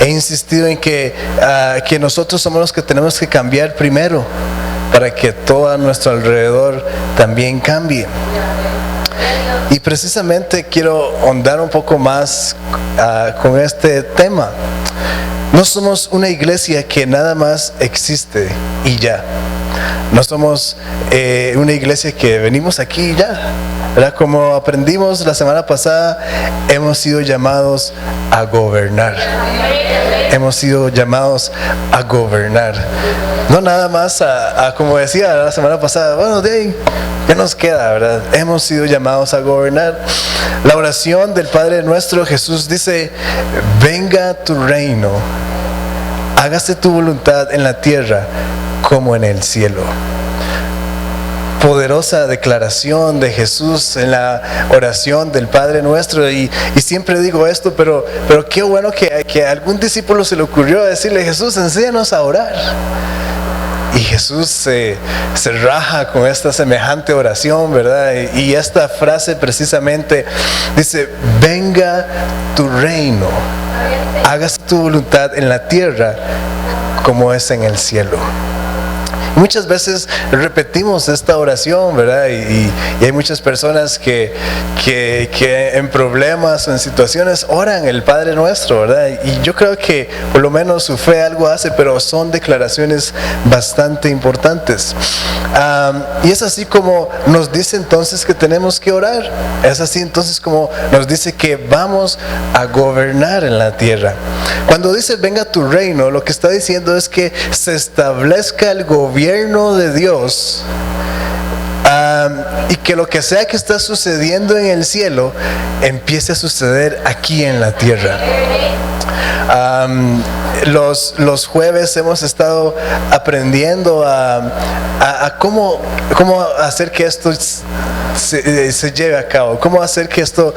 he insistido en que nosotros somos los que tenemos que cambiar primero para que todo a nuestro alrededor también cambie. Y precisamente quiero ahondar un poco más con este tema. No somos una iglesia que nada más existe y ya. No somos una iglesia que venimos aquí y ya, ¿verdad? Como aprendimos la semana pasada, hemos sido llamados a gobernar. Hemos sido llamados a gobernar. No nada más como decía la semana pasada, bueno, de ahí, ¿qué nos queda, verdad? Hemos sido llamados a gobernar. La oración del Padre nuestro, Jesús dice: venga tu reino, hágase tu voluntad en la tierra como en el cielo. Poderosa declaración de Jesús en la oración del Padre nuestro, y siempre digo esto, pero qué bueno que a algún discípulo se le ocurrió decirle: Jesús, enséñanos a orar. Y Jesús se raja con esta semejante oración, ¿verdad? Y esta frase precisamente dice: venga tu reino, hágase tu voluntad en la tierra como es en el cielo. Muchas veces repetimos esta oración, ¿verdad? Y hay muchas personas que en problemas o en situaciones oran el Padre Nuestro, ¿verdad? Y yo creo que por lo menos su fe algo hace, pero son declaraciones bastante importantes. Y es así como nos dice entonces que tenemos que orar. Es así entonces como nos dice que vamos a gobernar en la tierra. Cuando dice venga tu reino, lo que está diciendo es que se establezca el gobierno de Dios, y que lo que sea que está sucediendo en el cielo empiece a suceder aquí en la tierra. Los jueves hemos estado aprendiendo a cómo hacer que esto se lleve a cabo, cómo hacer que esto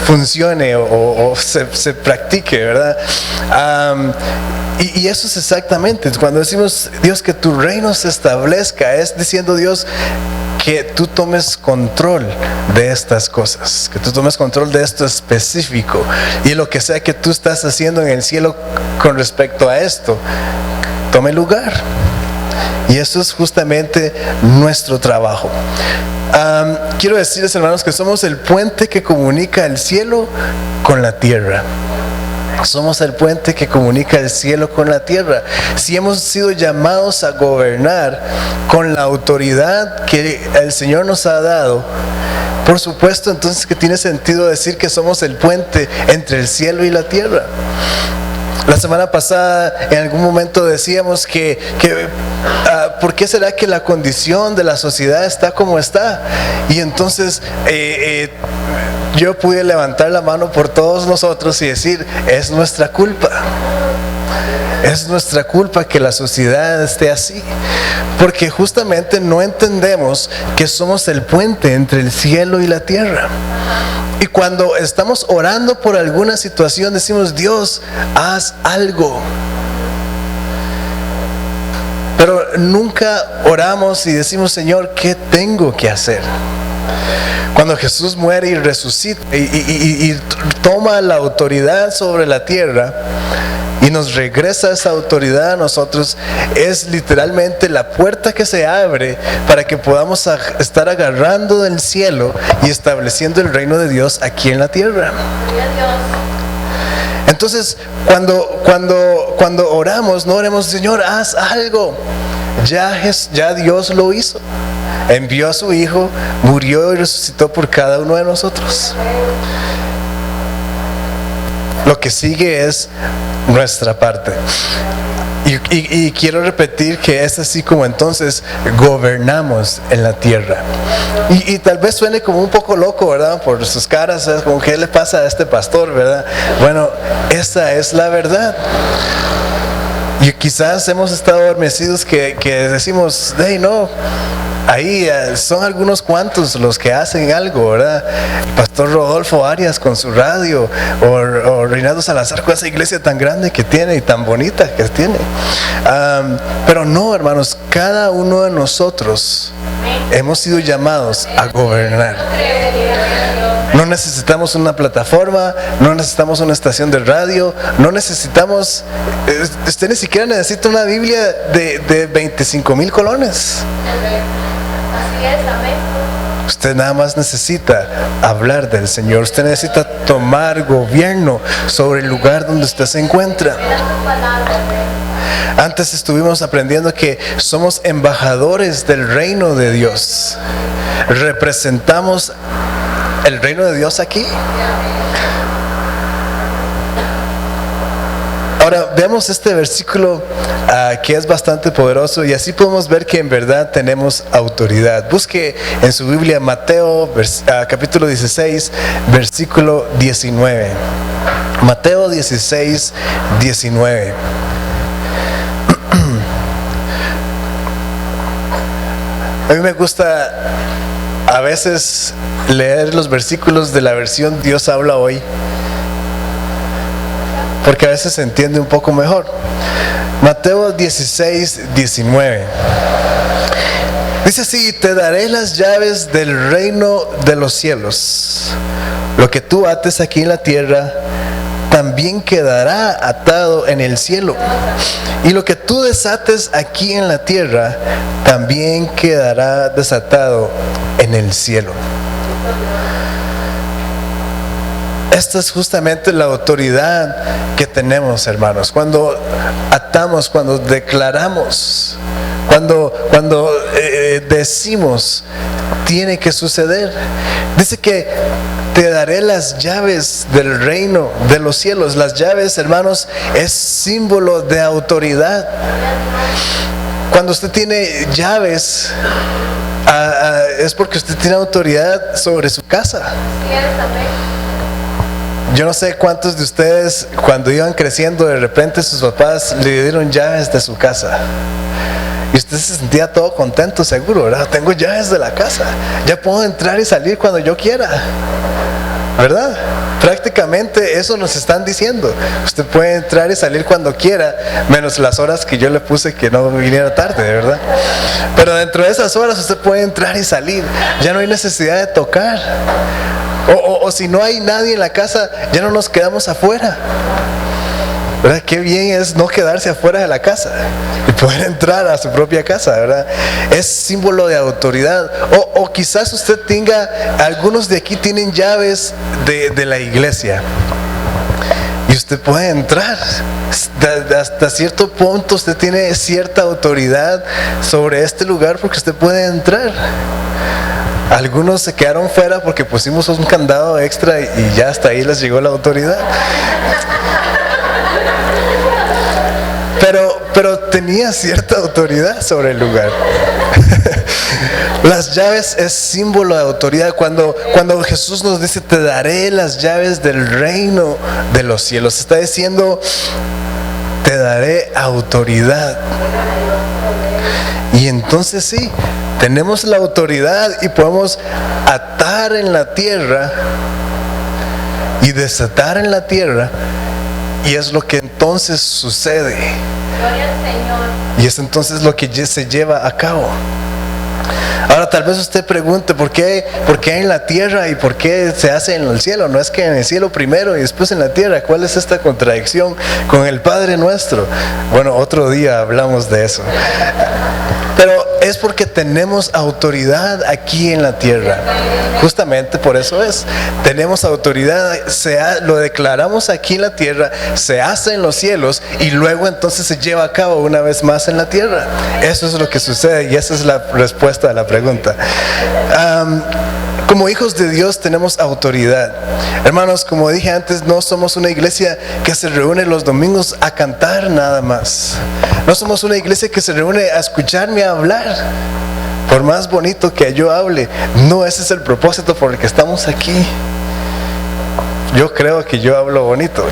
funcione o se practique, ¿verdad? Y eso es exactamente, cuando decimos Dios que tu reino se establezca, es diciendo Dios que tú tomes control de estas cosas, que tú tomes control de esto específico, y lo que sea que tú estás haciendo en el cielo con respecto a esto, tome lugar. Y eso es justamente nuestro trabajo. Quiero decirles, hermanos, que somos el puente que comunica el cielo con la tierra. Somos el puente que comunica el cielo con la tierra. Si hemos sido llamados a gobernar con la autoridad que el Señor nos ha dado, por supuesto entonces que tiene sentido decir que somos el puente entre el cielo y la tierra. La semana pasada en algún momento decíamos que ¿por qué será que la condición de la sociedad está como está? Y entonces yo pude levantar la mano por todos nosotros y decir: es nuestra culpa. Es nuestra culpa que la sociedad esté así, porque justamente no entendemos que somos el puente entre el cielo y la tierra. Y cuando estamos orando por alguna situación decimos: Dios, haz algo. Pero nunca oramos y decimos: Señor, ¿qué tengo que hacer? Cuando Jesús muere y resucita y toma la autoridad sobre la tierra y nos regresa esa autoridad a nosotros, es literalmente la puerta que se abre para que podamos estar agarrando del cielo y estableciendo el reino de Dios aquí en la tierra. Entonces, cuando oramos, no oremos: Señor, haz algo. Ya Dios lo hizo. Envió a su Hijo, murió y resucitó por cada uno de nosotros. Lo que sigue es nuestra parte. Y quiero repetir que es así como entonces gobernamos en la tierra. Y tal vez suene como un poco loco, ¿verdad? Por sus caras, ¿sabes? Como ¿qué le pasa a este pastor, verdad? Bueno, esa es la verdad. Y quizás hemos estado adormecidos que decimos: hey, no, ahí son algunos cuantos los que hacen algo, ¿verdad? El pastor Rodolfo Arias con su radio, o Reinaldo Salazar con esa iglesia tan grande que tiene y tan bonita que tiene. Pero no, hermanos, cada uno de nosotros hemos sido llamados a gobernar. No necesitamos una plataforma, no necesitamos una estación de radio, no necesitamos, usted ni siquiera necesita una Biblia de 25,000 colones. Así es, amén. Usted nada más necesita hablar del Señor. Usted necesita tomar gobierno sobre el lugar donde usted se encuentra. Antes estuvimos aprendiendo que somos embajadores del reino de Dios. Representamos el reino de Dios aquí. Ahora veamos este versículo que es bastante poderoso, y así podemos ver que en verdad tenemos autoridad. Busque en su Biblia Mateo capítulo 16, versículo 19. Mateo 16, 19. A mí me gusta a veces leer los versículos de la versión Dios habla hoy, porque a veces se entiende un poco mejor. Mateo 16, 19. Dice así: te daré las llaves del reino de los cielos. Lo que tú ates aquí en la tierra también quedará atado en el cielo. Y lo que tú desates aquí en la tierra también quedará desatado en el cielo. Esta es justamente la autoridad que tenemos, hermanos. Cuando atamos, cuando declaramos, cuando decimos, tiene que suceder. Dice que te daré las llaves del reino de los cielos. Las llaves, hermanos, es símbolo de autoridad. Cuando usted tiene llaves, es porque usted tiene autoridad sobre su casa. Yo no sé cuántos de ustedes, cuando iban creciendo, de repente sus papás le dieron llaves de su casa. Y usted se sentía todo contento, seguro, ¿verdad? Tengo llaves de la casa. Ya puedo entrar y salir cuando yo quiera, ¿verdad? Prácticamente eso nos están diciendo. Usted puede entrar y salir cuando quiera, menos las horas que yo le puse que no viniera tarde, ¿verdad? Pero dentro de esas horas usted puede entrar y salir. Ya no hay necesidad de tocar. O si no hay nadie en la casa, ya no nos quedamos afuera, ¿verdad? Qué bien es no quedarse afuera de la casa y poder entrar a su propia casa, ¿verdad? Es símbolo de autoridad. O quizás usted tenga, algunos de aquí tienen llaves de la iglesia, y usted puede entrar. Hasta cierto punto usted tiene cierta autoridad sobre este lugar, porque usted puede entrar. Algunos se quedaron fuera porque pusimos un candado extra y ya hasta ahí les llegó la autoridad. Pero tenía cierta autoridad sobre el lugar. Las llaves es símbolo de autoridad. Cuando Jesús nos dice: te daré las llaves del reino de los cielos, está diciendo: te daré autoridad. Y entonces sí, tenemos la autoridad y podemos atar en la tierra y desatar en la tierra, y es lo que entonces sucede. Gloria al Señor. Y es entonces lo que se lleva a cabo. Ahora tal vez usted pregunte: ¿por qué en la tierra y por qué se hace en el cielo? No es que en el cielo primero y después en la tierra. ¿Cuál es esta contradicción con el Padre Nuestro? Bueno, otro día hablamos de eso. Pero es porque tenemos autoridad aquí en la tierra. Justamente por eso es. Tenemos autoridad, lo declaramos aquí en la tierra, se hace en los cielos, y luego entonces se lleva a cabo una vez más en la tierra. Eso es lo que sucede, y esa es la respuesta a la pregunta. Como hijos de Dios tenemos autoridad. Hermanos, como dije antes, no somos una iglesia que se reúne los domingos a cantar nada más. No somos una iglesia que se reúne a escucharme hablar. Por más bonito que yo hable, no, ese es el propósito por el que estamos aquí. Yo creo que yo hablo bonito.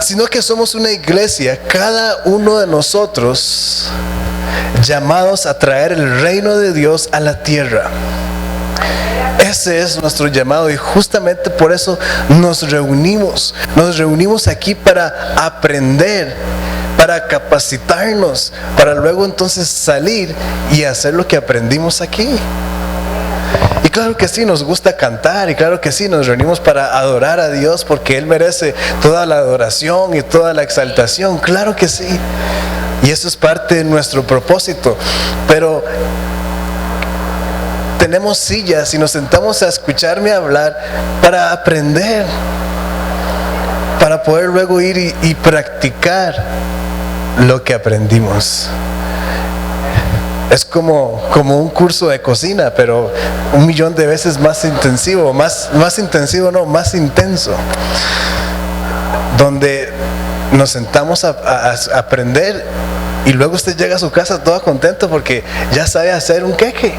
Sino que somos una iglesia, cada uno de nosotros, llamados a traer el reino de Dios a la tierra. Ese es nuestro llamado, y justamente por eso nos reunimos aquí para aprender, para capacitarnos, para luego entonces salir y hacer lo que aprendimos aquí. Y claro que sí, nos gusta cantar, y claro que sí, nos reunimos para adorar a Dios porque Él merece toda la adoración y toda la exaltación, claro que sí. Y eso es parte de nuestro propósito. Pero tenemos sillas y nos sentamos a escucharme hablar para aprender, para poder luego ir y practicar lo que aprendimos. Es como un curso de cocina, pero 1,000,000 de veces más intensivo, más intensivo no, más intenso, donde nos sentamos a aprender y luego usted llega a su casa todo contento porque ya sabe hacer un queque.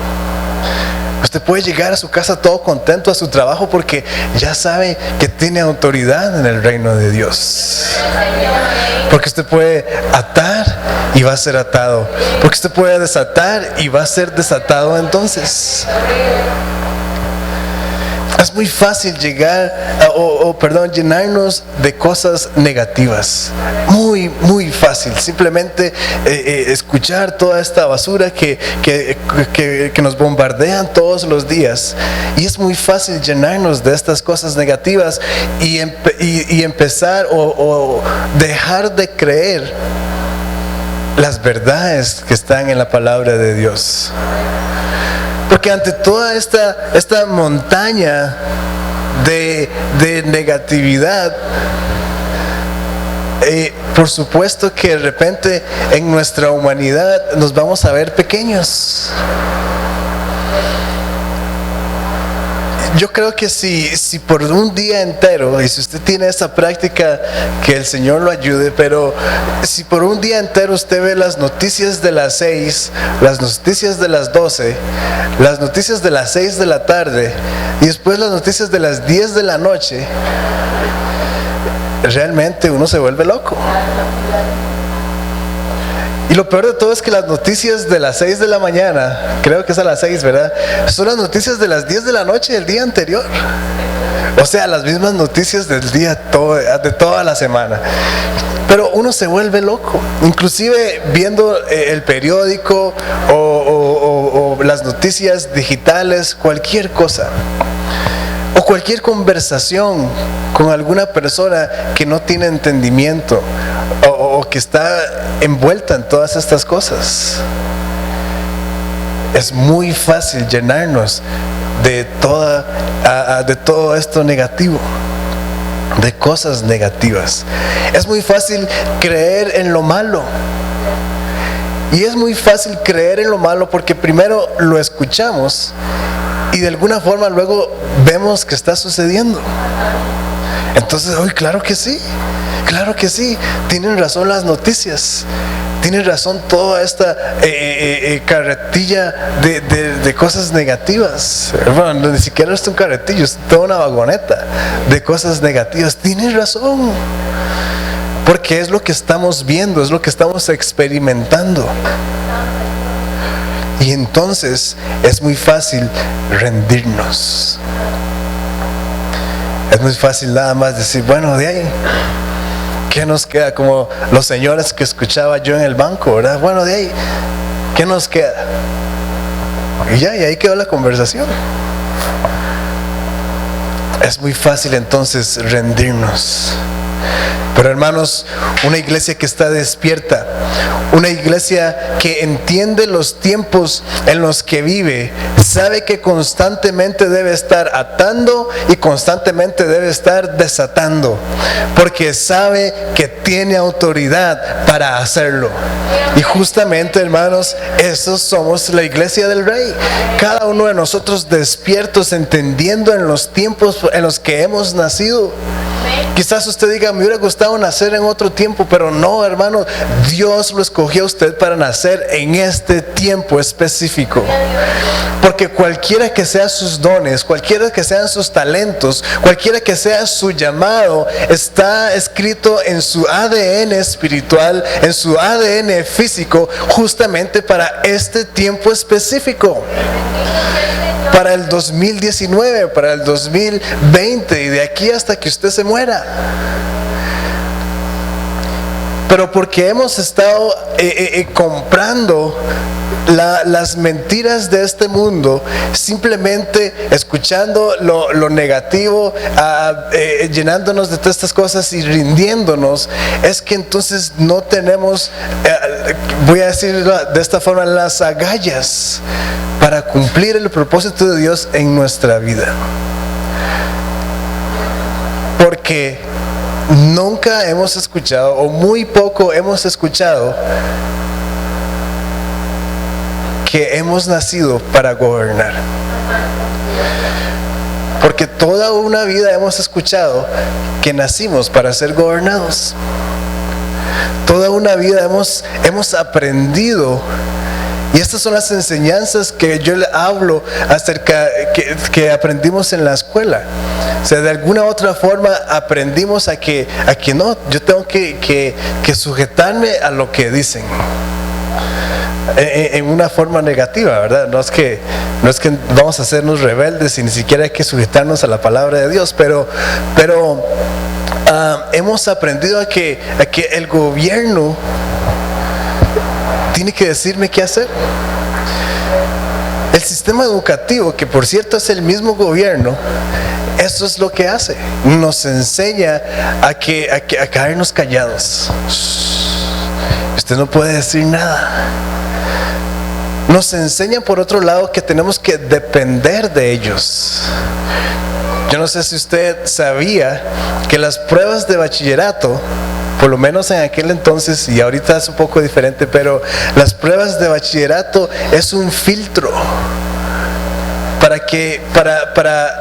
Usted puede llegar a su casa todo contento a su trabajo porque ya sabe que tiene autoridad en el reino de Dios. Porque usted puede atar y va a ser atado. Porque usted puede desatar y va a ser desatado entonces. Es muy fácil llenarnos de cosas negativas. Muy, muy fácil. Simplemente escuchar toda esta basura que nos bombardean todos los días. Y es muy fácil llenarnos de estas cosas negativas y empezar o dejar de creer las verdades que están en la palabra de Dios. Porque ante toda esta montaña de negatividad, por supuesto que de repente en nuestra humanidad nos vamos a ver pequeños. Yo creo que si por un día entero, y si usted tiene esa práctica, que el Señor lo ayude, pero si por un día entero usted ve las noticias de las 6, las noticias de las 12, las noticias de las 6 de la tarde y después las noticias de las 10 de la noche, realmente uno se vuelve loco. Y lo peor de todo es que las noticias de las 6 de la mañana, creo que es a las 6, ¿verdad? Son las noticias de las 10 de la noche del día anterior. O sea, las mismas noticias del día de toda la semana. Pero uno se vuelve loco, inclusive viendo el periódico o las noticias digitales, cualquier cosa. O cualquier conversación con alguna persona que no tiene entendimiento o que está envuelta en todas estas cosas. Es muy fácil llenarnos de todo esto negativo, de cosas negativas. Es muy fácil creer en lo malo. Y es muy fácil creer en lo malo porque primero lo escuchamos y de alguna forma luego vemos que está sucediendo. Entonces, claro que sí, tienen razón las noticias, tienen razón toda esta carretilla de cosas negativas. Bueno, ni siquiera es un carretillo, es toda una vagoneta de cosas negativas. Tienen razón, porque es lo que estamos viendo, es lo que estamos experimentando. Y entonces es muy fácil rendirnos. Es muy fácil nada más decir, bueno, de ahí, ¿qué nos queda? Como los señores que escuchaba yo en el banco, ¿verdad? Bueno, de ahí, ¿qué nos queda? Y ahí quedó la conversación. Es muy fácil entonces rendirnos. Pero hermanos, una iglesia que está despierta, una iglesia que entiende los tiempos en los que vive, sabe que constantemente debe estar atando y constantemente debe estar desatando, porque sabe que tiene autoridad para hacerlo. Y justamente, hermanos, esos somos la iglesia del Rey. Cada uno de nosotros despiertos, entendiendo en los tiempos en los que hemos nacido. Quizás usted diga, me hubiera gustado nacer en otro tiempo, pero no, hermano, Dios lo escogió a usted para nacer en este tiempo específico. Porque cualquiera que sean sus dones, cualquiera que sean sus talentos, cualquiera que sea su llamado, está escrito en su ADN espiritual, en su ADN físico, justamente para este tiempo específico. Para el 2019, para el 2020 y de aquí hasta que usted se muera. pero porque hemos estado comprando las mentiras de este mundo, simplemente escuchando lo negativo, llenándonos de todas estas cosas y rindiéndonos, es que entonces no tenemos, voy a decirlo de esta forma, las agallas para cumplir el propósito de Dios en nuestra vida. Porque nunca hemos escuchado, o muy poco hemos escuchado, que hemos nacido para gobernar. Porque toda una vida hemos escuchado que nacimos para ser gobernados. Toda una vida hemos aprendido. Y estas son las enseñanzas que yo le hablo acerca que aprendimos en la escuela. O sea, de alguna u otra forma aprendimos a que no, yo tengo que sujetarme a lo que dicen. En una forma negativa, ¿verdad? No es que vamos a hacernos rebeldes y ni siquiera hay que sujetarnos a la palabra de Dios, pero hemos aprendido a que el gobierno tiene que decirme qué hacer. El sistema educativo, que por cierto es el mismo gobierno, eso es lo que hace. Nos enseña a caernos callados. Usted no puede decir nada. Nos enseñan por otro lado que tenemos que depender de ellos. Yo no sé si usted sabía que las pruebas de bachillerato, por lo menos en aquel entonces, y ahorita es un poco diferente, pero las pruebas de bachillerato es un filtro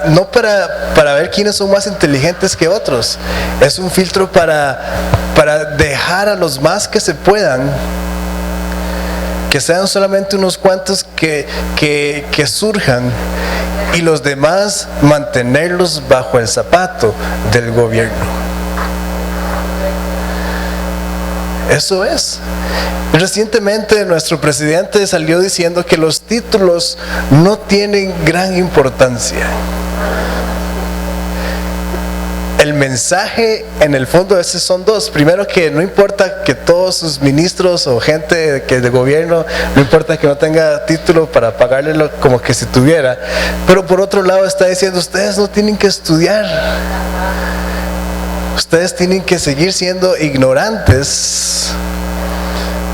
no para ver quiénes son más inteligentes que otros. Es un filtro para dejar a los más que se puedan, que sean solamente unos cuantos que surjan, y los demás mantenerlos bajo el zapato del gobierno. Eso es. Recientemente nuestro presidente salió diciendo que los títulos no tienen gran importancia. El mensaje en el fondo ese son dos. Primero, que no importa que todos sus ministros o gente del gobierno, no importa que no tenga título para pagarle como que si tuviera. Pero por otro lado está diciendo, ustedes no tienen que estudiar. Ustedes tienen que seguir siendo ignorantes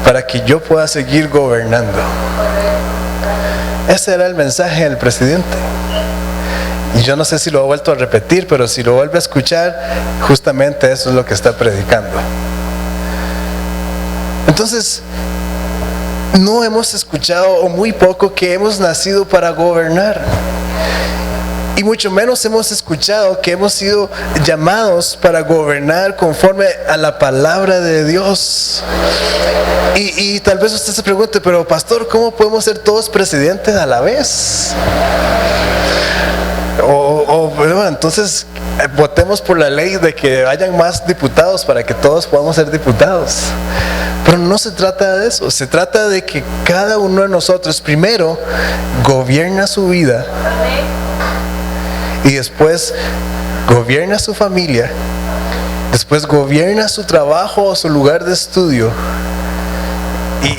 para que yo pueda seguir gobernando. Ese era el mensaje del presidente. Y yo no sé si lo ha vuelto a repetir, pero si lo vuelve a escuchar, justamente eso es lo que está predicando. Entonces, no hemos escuchado, o muy poco, que hemos nacido para gobernar. Y mucho menos hemos escuchado que hemos sido llamados para gobernar conforme a la palabra de Dios. Y tal vez usted se pregunte, pero pastor, ¿cómo podemos ser todos presidentes a la vez? Bueno, entonces votemos por la ley de que hayan más diputados para que todos podamos ser diputados. Pero no se trata de eso. Se trata de que cada uno de nosotros primero gobierna su vida. Y después gobierna su familia, después gobierna su trabajo o su lugar de estudio,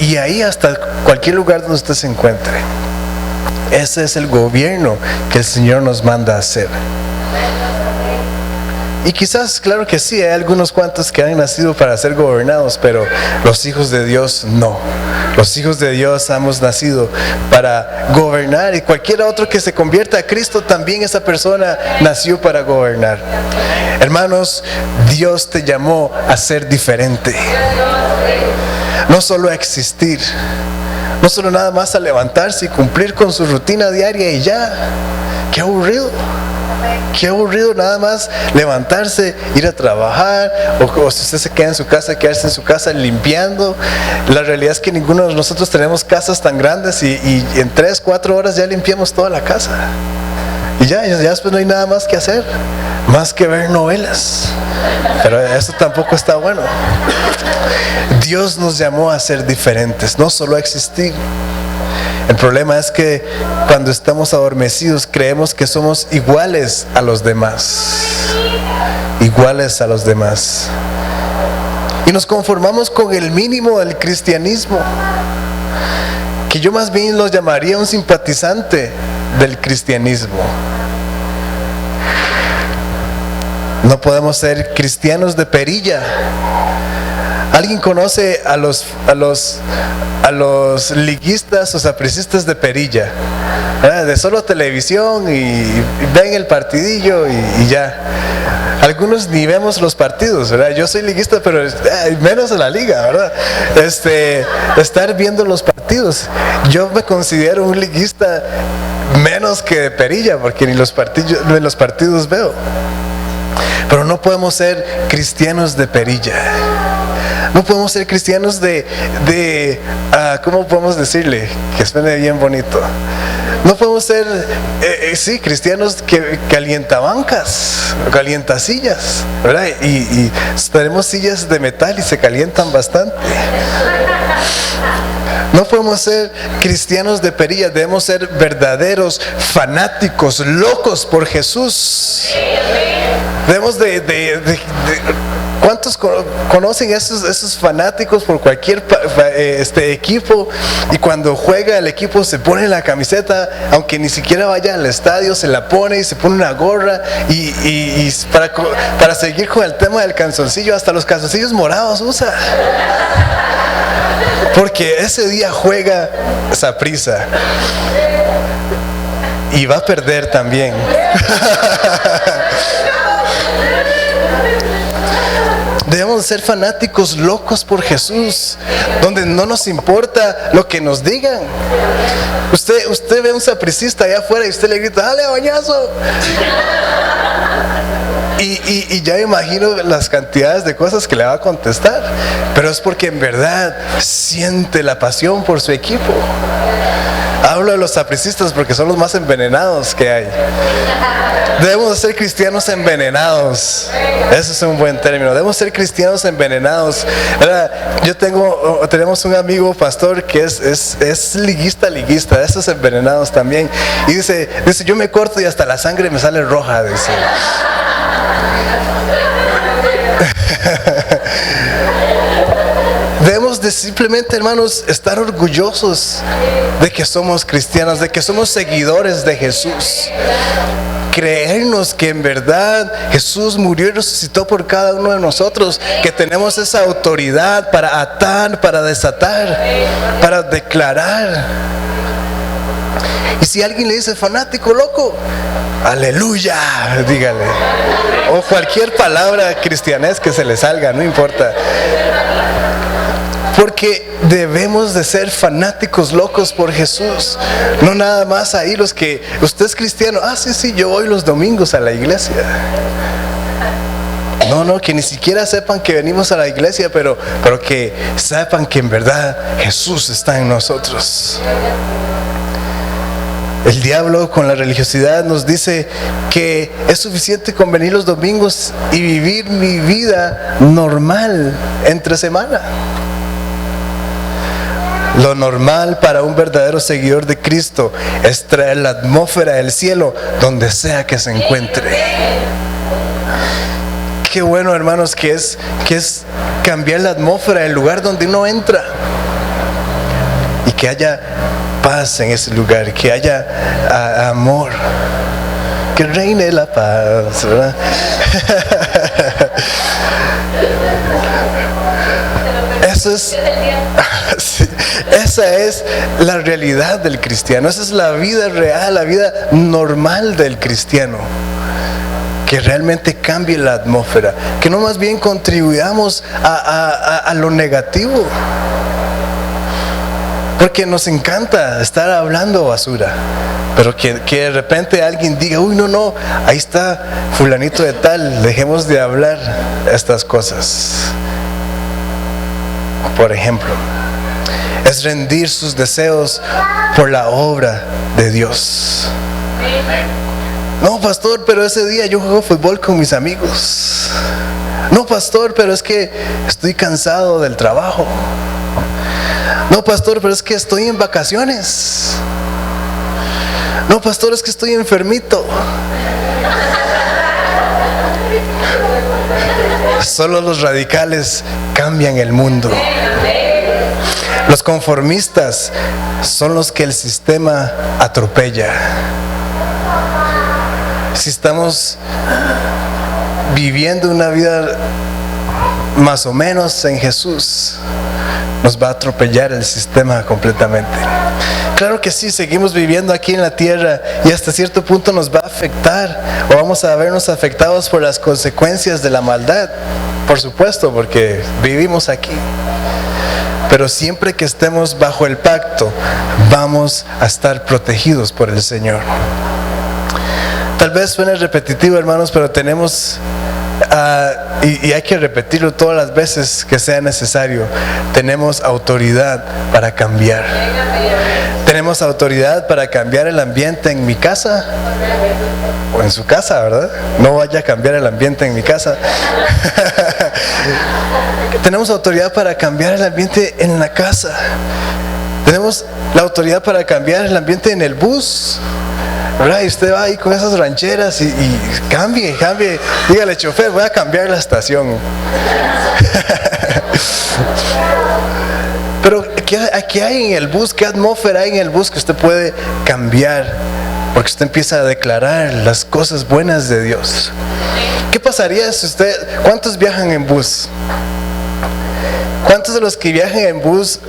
y ahí hasta cualquier lugar donde usted se encuentre. Ese es el gobierno que el Señor nos manda a hacer. Y quizás, claro que sí, hay algunos cuantos que han nacido para ser gobernados, pero los hijos de Dios no. Los hijos de Dios hemos nacido para gobernar, y cualquier otro que se convierta a Cristo, también esa persona nació para gobernar. Hermanos, Dios te llamó a ser diferente. No solo a existir, no solo nada más a levantarse y cumplir con su rutina diaria y ya. ¡Qué aburrido! Qué aburrido nada más levantarse, ir a trabajar, o si usted se queda en su casa, quedarse en su casa limpiando. La realidad es que ninguno de nosotros tenemos casas tan grandes y en 3-4 horas ya limpiamos toda la casa. Y ya después no hay nada más que hacer, más que ver novelas. Pero eso tampoco está bueno. Dios nos llamó a ser diferentes, no solo a existir. El problema es que cuando estamos adormecidos creemos que somos iguales a los demás. Iguales a los demás. Y nos conformamos con el mínimo del cristianismo, que yo más bien los llamaría un simpatizante del cristianismo. No podemos ser cristianos de perilla. ¿Alguien conoce a los liguistas o sapricistas de perilla? ¿Verdad? De solo televisión y ven el partidillo y ya. Algunos ni vemos los partidos, ¿verdad? Yo soy liguista, pero menos en la liga, ¿verdad? Estar viendo los partidos. Yo me considero un liguista menos que de perilla, porque ni los partidos veo. Pero no podemos ser cristianos de perilla. No podemos ser cristianos ¿cómo podemos decirle? Que suene bien bonito. No podemos ser, cristianos que calientabancas, calientasillas, ¿verdad? Y tenemos sillas de metal y se calientan bastante. No podemos ser cristianos de perilla, debemos ser verdaderos fanáticos, locos por Jesús. Debemos ¿cuántos conocen esos fanáticos por cualquier equipo? Y cuando juega el equipo se pone la camiseta, aunque ni siquiera vaya al estadio, se la pone y se pone una gorra. Y para seguir con el tema del calzoncillo, hasta los calzoncillos morados usa. Porque ese día juega Saprissa. Y va a perder también. Debemos ser fanáticos locos por Jesús, donde no nos importa lo que nos digan. Usted ve a un sapricista allá afuera y usted le grita, ¡dale, bañazo! Y ya me imagino las cantidades de cosas que le va a contestar, pero es porque en verdad siente la pasión por su equipo. Hablo de los sapricistas porque son los más envenenados que hay. Debemos ser cristianos envenenados. Ese es un buen término. Debemos ser cristianos envenenados. Tenemos un amigo pastor que es liguista, esos envenenados también. Y dice, yo me corto y hasta la sangre me sale roja, dice. Debemos de simplemente, hermanos, estar orgullosos de que somos cristianos, de que somos seguidores de Jesús. Creernos que en verdad Jesús murió y resucitó por cada uno de nosotros, que tenemos esa autoridad para atar, para desatar, para declarar. Y si alguien le dice fanático, loco, aleluya, dígale. O cualquier palabra cristianés que se le salga, no importa. Porque debemos de ser fanáticos locos por Jesús. No nada más ahí los que, usted es cristiano, sí, yo voy los domingos a la iglesia. No, que ni siquiera sepan que venimos a la iglesia, pero que sepan que en verdad Jesús está en nosotros. El diablo con la religiosidad nos dice que es suficiente con venir los domingos y vivir mi vida normal entre semana. Lo normal para un verdadero seguidor de Cristo es traer la atmósfera del cielo donde sea que se encuentre. Qué bueno, hermanos, que es cambiar la atmósfera del lugar donde uno entra y que haya paz en ese lugar, que haya amor, que reine la paz, ¿verdad? Esa es la realidad del cristiano. Esa es la vida real, la vida normal del cristiano. Que realmente cambie la atmósfera, que no más bien contribuyamos a lo negativo. Porque nos encanta estar hablando basura, pero que de repente alguien diga, uy, no, ahí está fulanito de tal, dejemos de hablar estas cosas. Por ejemplo, es rendir sus deseos por la obra de Dios. No, pastor, pero ese día yo juego fútbol con mis amigos. No, pastor, pero es que estoy cansado del trabajo. No, pastor, pero es que estoy en vacaciones. No, pastor, es que estoy enfermito. Solo los radicales cambian el mundo. Los conformistas son los que el sistema atropella. Si estamos viviendo una vida más o menos en Jesús, nos va a atropellar el sistema completamente. Claro que sí, seguimos viviendo aquí en la tierra y hasta cierto punto nos va a afectar, o vamos a vernos afectados por las consecuencias de la maldad, por supuesto, porque vivimos aquí. Pero siempre que estemos bajo el pacto, vamos a estar protegidos por el Señor. Tal vez suene repetitivo, hermanos, pero tenemos, y hay que repetirlo todas las veces que sea necesario, tenemos autoridad para cambiar. Tenemos autoridad para cambiar el ambiente en mi casa o en su casa, ¿verdad? No vaya a cambiar el ambiente en mi casa. Tenemos autoridad para cambiar el ambiente en la casa. Tenemos la autoridad para cambiar el ambiente en el bus, ¿verdad? Y usted va ahí con esas rancheras y cambie. Dígale, chofer, voy a cambiar la estación. Pero ¿qué hay en el bus? ¿Qué atmósfera hay en el bus que usted puede cambiar? Porque usted empieza a declarar las cosas buenas de Dios. ¿Qué pasaría si usted... ¿Cuántos viajan en bus? ¿Cuántos de los que viajan en bus,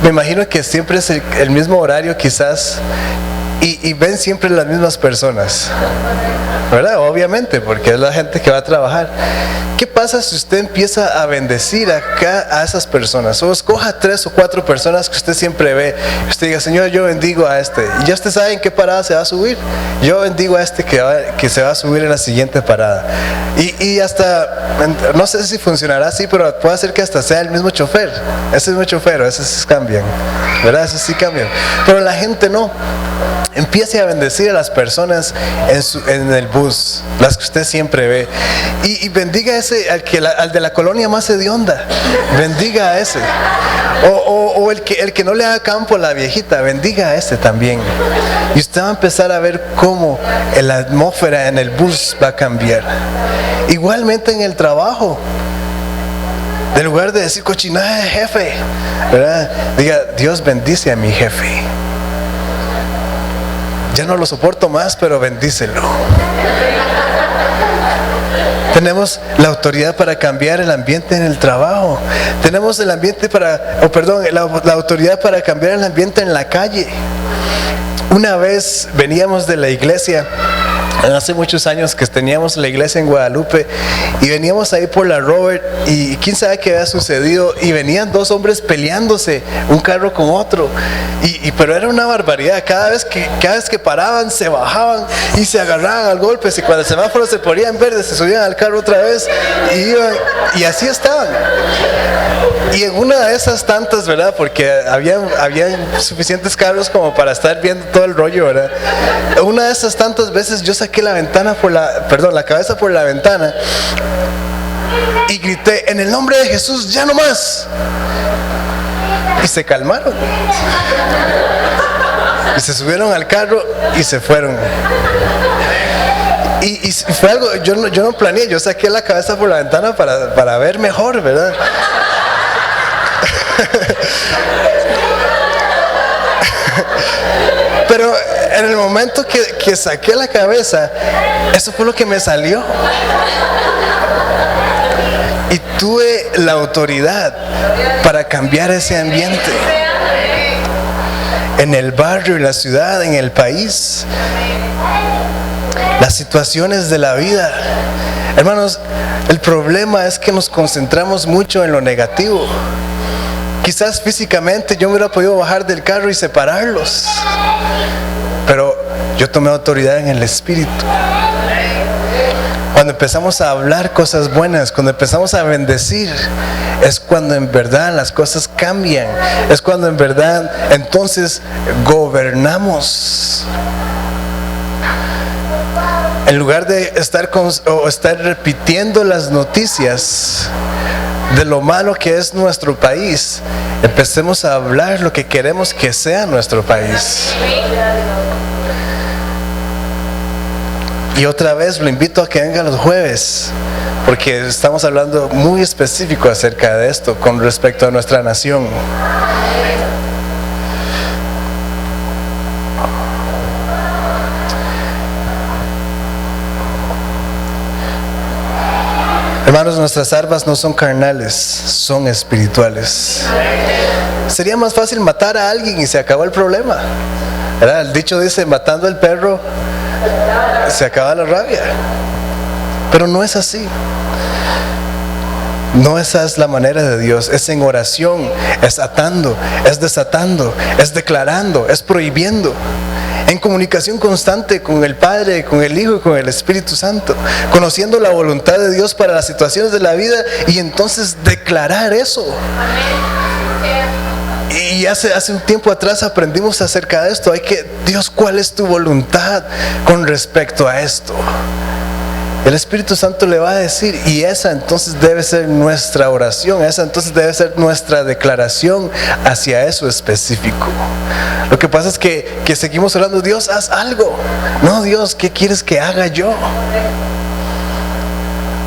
me imagino que siempre es el mismo horario quizás, y ven siempre las mismas personas? ¿Verdad? Obviamente, porque es la gente que va a trabajar. ¿Qué pasa si usted empieza a bendecir acá a esas personas? O escoja 3 o 4 personas que usted siempre ve. Usted diga, Señor, yo bendigo a este. Y ya usted sabe en qué parada se va a subir. Yo bendigo a este que se va a subir en la siguiente parada. Y hasta, no sé si funcionará así, pero puede ser que hasta sea el mismo chofer. Ese mismo chofer, esos sí cambian. ¿Verdad? Esos sí cambian. Pero la gente no. Empiece a bendecir a las personas en el bus, las que usted siempre ve, y bendiga a ese, al de la colonia más hedionda, bendiga a ese, o el que no le haga campo a la viejita, bendiga a ese también, y usted va a empezar a ver cómo la atmósfera en el bus va a cambiar. Igualmente en el trabajo, en lugar de decir cochinada de jefe, ¿verdad? Diga, Dios bendice a mi jefe. Ya no lo soporto más, pero bendícelo. Tenemos la autoridad para cambiar el ambiente en el trabajo. Tenemos el ambiente la autoridad para cambiar el ambiente en la calle. Una vez veníamos de la iglesia, hace muchos años que teníamos la iglesia en Guadalupe, y veníamos ahí por la Robert, y quién sabe qué había sucedido, y venían 2 hombres peleándose, un carro con otro, pero era una barbaridad. Cada vez que paraban, se bajaban y se agarraban al golpe, y cuando el semáforo se ponía en verde, se subían al carro otra vez y iban, y así estaban. Y en una de esas tantas, ¿verdad? Porque había suficientes carros como para estar viendo todo el rollo, ¿verdad? Una de esas tantas veces yo saqué la cabeza por la ventana y grité, en el nombre de Jesús, ya no más. Y se calmaron. Y se subieron al carro y se fueron. Y fue algo, yo no planeé, yo saqué la cabeza por la ventana para ver mejor, ¿verdad? Pero en el momento que saqué la cabeza, eso fue lo que me salió. Y tuve la autoridad para cambiar ese ambiente. En el barrio, en la ciudad, en el país. Las situaciones de la vida. Hermanos, el problema es que nos concentramos mucho en lo negativo. Quizás físicamente yo me hubiera podido bajar del carro y separarlos, pero yo tomé autoridad en el Espíritu. Cuando empezamos a hablar cosas buenas, cuando empezamos a bendecir, es cuando en verdad las cosas cambian. Es cuando en verdad entonces gobernamos. En lugar de estar repitiendo las noticias de lo malo que es nuestro país, empecemos a hablar lo que queremos que sea nuestro país. Y otra vez lo invito a que venga los jueves, porque estamos hablando muy específico acerca de esto con respecto a nuestra nación. Hermanos, nuestras armas no son carnales, son espirituales. Sería más fácil matar a alguien y se acabó el problema, ¿verdad? El dicho dice, matando al perro se acaba la rabia. Pero no es así. No esa es la manera de Dios. Es en oración, es atando, es desatando, es declarando, es prohibiendo. En comunicación constante con el Padre, con el Hijo y con el Espíritu Santo, conociendo la voluntad de Dios para las situaciones de la vida y entonces declarar eso. Y hace un tiempo atrás aprendimos acerca de esto. Dios, ¿cuál es tu voluntad con respecto a esto? El Espíritu Santo le va a decir, y esa entonces debe ser nuestra oración, esa entonces debe ser nuestra declaración hacia eso específico. Lo que pasa es que seguimos orando, Dios, haz algo. No, Dios, ¿qué quieres que haga yo?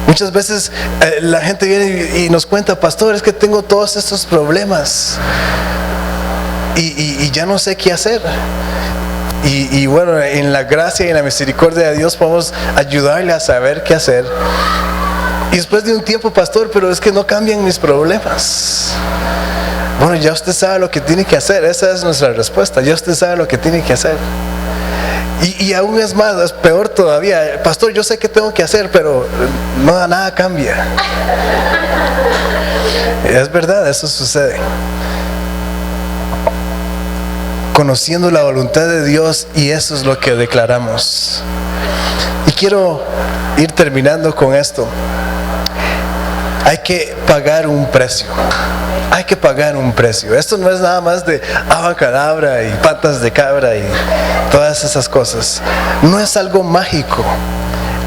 Muchas veces la gente viene y nos cuenta, pastor, es que tengo todos estos problemas y ya no sé qué hacer. Y bueno, en la gracia y en la misericordia de Dios podemos ayudarle a saber qué hacer. Y después de un tiempo, pastor, pero es que no cambian mis problemas. Bueno, ya usted sabe lo que tiene que hacer. Esa es nuestra respuesta. Ya usted sabe lo que tiene que hacer. Y aún es más, es peor todavía. Pastor, yo sé qué tengo que hacer, pero nada cambia. Es verdad, eso sucede. Conociendo la voluntad de Dios, y eso es lo que declaramos. Y quiero ir terminando con esto. Hay que pagar un precio. Hay que pagar un precio. Esto no es nada más de abacadabra y patas de cabra y todas esas cosas. No es algo mágico.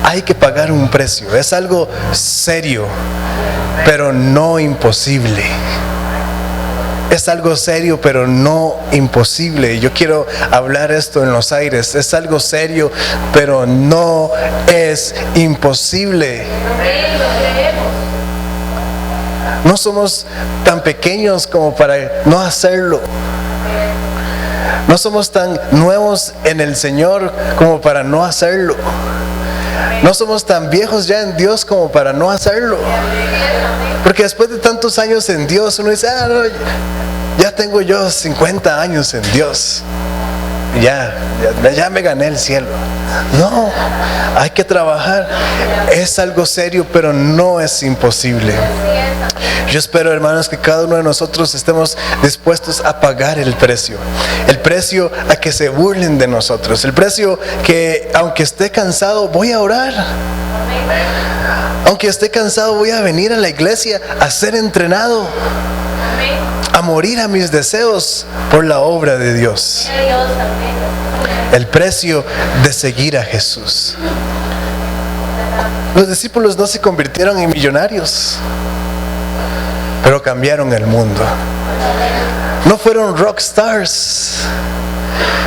Hay que pagar un precio. Es algo serio, pero no imposible. Es algo serio, pero no imposible. Yo quiero hablar esto en los aires. Es algo serio, pero no es imposible. No somos tan pequeños como para no hacerlo. No somos tan nuevos en el Señor como para no hacerlo. No somos tan viejos ya en Dios como para no hacerlo. Porque después de tantos años en Dios, uno dice, no, ya tengo yo 50 años en Dios. Ya me gané el cielo. No, hay que trabajar. Es algo serio, pero no es imposible. Yo espero, hermanos, que cada uno de nosotros estemos dispuestos a pagar el precio a que se burlen de nosotros, el precio que, aunque esté cansado, voy a orar. Aunque esté cansado, voy a venir a la iglesia a ser entrenado, a morir a mis deseos por la obra de Dios. El precio de seguir a Jesús. Los discípulos no se convirtieron en millonarios, pero cambiaron el mundo. No fueron rock stars.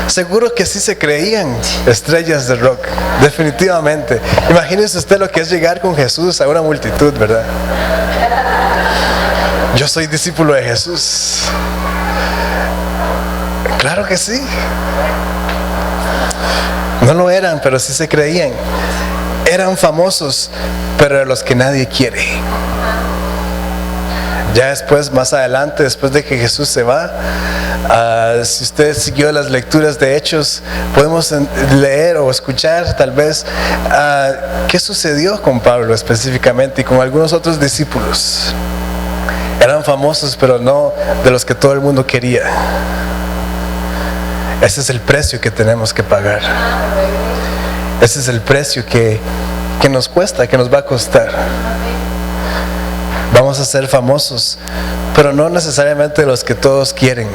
Seguro que sí se creían estrellas de rock, definitivamente. Imagínese usted lo que es llegar con Jesús a una multitud, ¿verdad? Yo soy discípulo de Jesús. Claro que sí. No lo eran, pero sí se creían. Eran famosos, pero de los que nadie quiere. Ya después, más adelante, después de que Jesús se va, si usted siguió las lecturas de Hechos, podemos leer o escuchar tal vez qué sucedió con Pablo específicamente y con algunos otros discípulos. Eran famosos, pero no de los que todo el mundo quería. Ese es el precio que tenemos que pagar. Ese es el precio que nos cuesta, que nos va a costar. Vamos a ser famosos, pero no necesariamente los que todos quieren.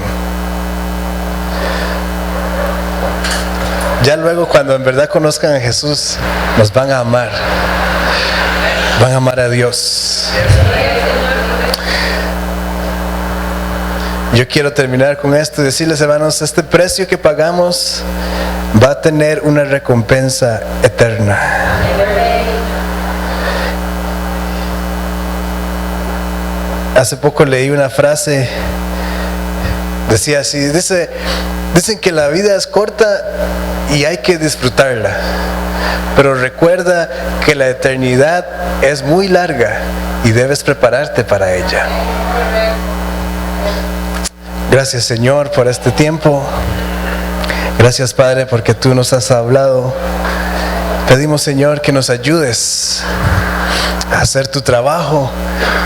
Ya luego, cuando en verdad conozcan a Jesús, nos van a amar. Van a amar a Dios. Yo quiero terminar con esto y decirles, hermanos, este precio que pagamos va a tener una recompensa eterna. Hace poco leí una frase, decía así, dicen que la vida es corta y hay que disfrutarla, pero recuerda que la eternidad es muy larga y debes prepararte para ella. Gracias, Señor, por este tiempo. Gracias, Padre, porque tú nos has hablado. Pedimos, Señor, que nos ayudes a hacer tu trabajo.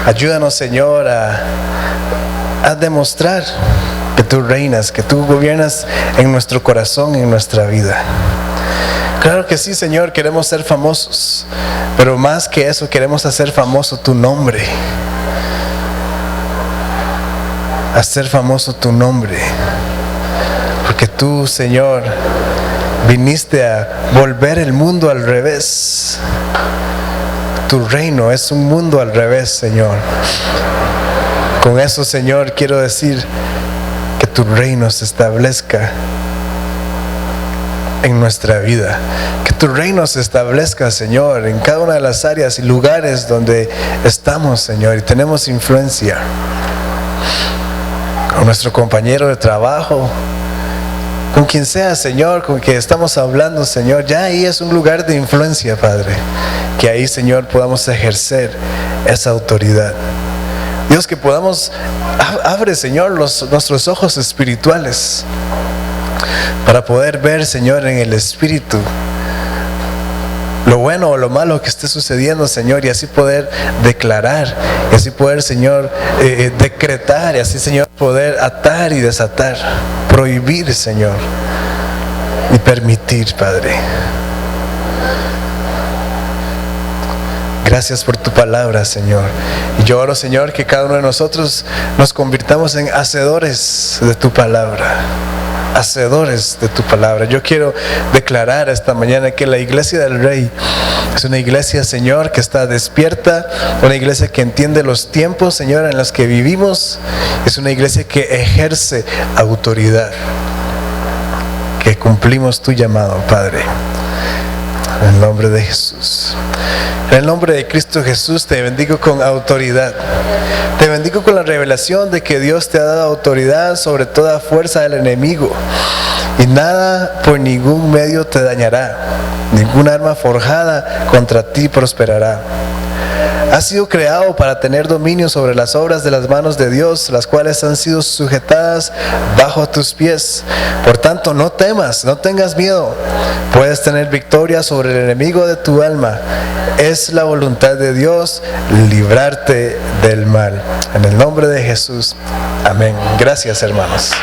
Ayúdanos, Señor, a demostrar que tú reinas, que tú gobiernas en nuestro corazón, en nuestra vida. Claro que sí, Señor, queremos ser famosos, pero más que eso queremos hacer famoso tu nombre. Hacer famoso tu nombre, porque tú, Señor, viniste a volver el mundo al revés. Tu reino es un mundo al revés, Señor. Con eso, Señor, quiero decir que tu reino se establezca en nuestra vida, que tu reino se establezca, Señor, en cada una de las áreas y lugares donde estamos, Señor, y tenemos influencia. Con nuestro compañero de trabajo, con quien sea, Señor, con quien estamos hablando, Señor, ya ahí es un lugar de influencia, Padre, que ahí, Señor, podamos ejercer esa autoridad. Dios, que podamos, abre, Señor, nuestros ojos espirituales para poder ver, Señor, en el Espíritu lo bueno o lo malo que esté sucediendo, Señor, y así poder declarar, y así poder, Señor, decretar, y así, Señor, poder atar y desatar, prohibir, Señor, y permitir, Padre. Gracias por tu palabra, Señor. Y yo oro, Señor, que cada uno de nosotros nos convirtamos en hacedores de tu palabra. Hacedores de tu palabra. Yo quiero declarar esta mañana que la iglesia del Rey es una iglesia, Señor, que está despierta, una iglesia que entiende los tiempos, Señor, en los que vivimos. Es una iglesia que ejerce autoridad, que cumplimos tu llamado, Padre. En el nombre de Jesús. En el nombre de Cristo Jesús te bendigo con autoridad. Te bendigo con la revelación de que Dios te ha dado autoridad sobre toda fuerza del enemigo. Y nada por ningún medio te dañará. Ninguna arma forjada contra ti prosperará. Has sido creado para tener dominio sobre las obras de las manos de Dios, las cuales han sido sujetadas bajo tus pies. Por tanto, no temas, no tengas miedo. Puedes tener victoria sobre el enemigo de tu alma. Es la voluntad de Dios librarte del mal. En el nombre de Jesús. Amén. Gracias, hermanos.